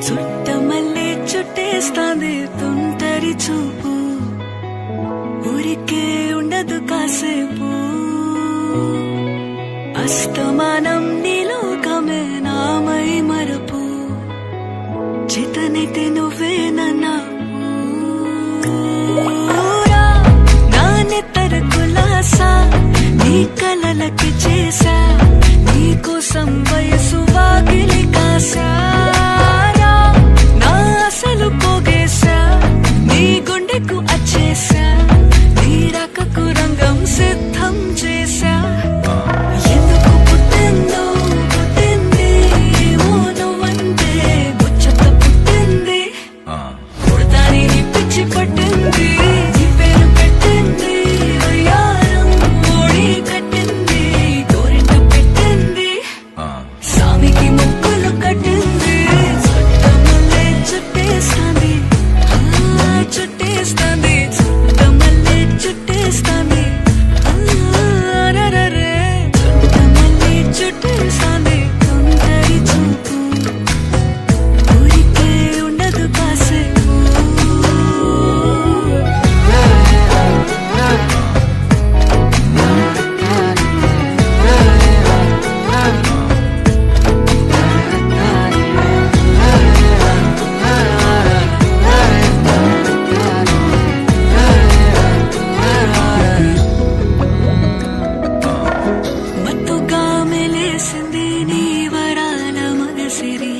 చుట్టమల్లే చుట్టేస్తాంది తుంటరి చూపు, ఊరికే ఉండదు కాసేపు. అస్తమానం నీలోకమే నామై మరపు, చేతనైతే నువ్వే నాన్నెత్తర కులాసా నీ కలలకి చేసా, నీ కోసం వయసు వాకిలి కాసా. నా అసలు పోగేశా, నీ గుండెకు అచ్చేసా, నీ రకకు రంగం సిద్ధం చేశా. ఎందుకు పుట్టిందో పుట్టింది, ఏమో నువ్వంటే ముచ్చట పుట్టింది. పుడతాని పిచ్చి పట్టింది, నీ పేరు పెట్టింది వయ్యారం, ఓడి కట్టింది, గోరింట పెట్టింది, సామికి ముక్కులు కట్టింది. చుట్టమల్లే చుట్టేస్తాంది, చుట్టేస్తాంది, చుట్టమల్లే చుట్టేస్తాంది, రరే చుట్టమల్లే చుట్టేస్తాంది తుంటరి చూపు, ఊరికే ఉండదు కాసేపు. మత్తుగా మెలేసింది నీ వరాల మగసిరి,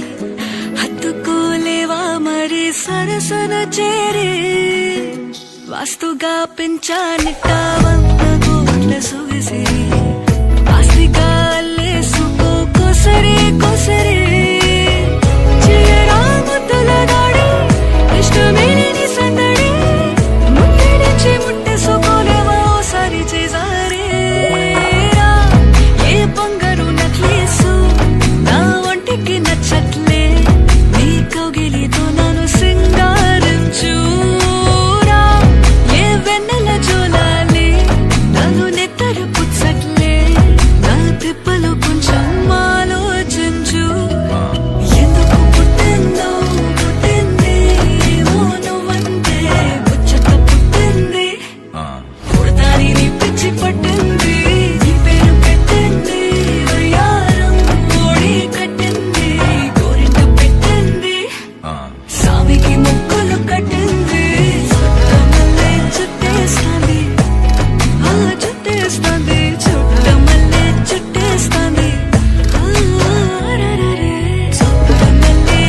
హత్తుకోలేవా మరి సరసన చేరి. వాస్తుగా పెంచానిట్ట 100 కోట్ల సొగసిరి,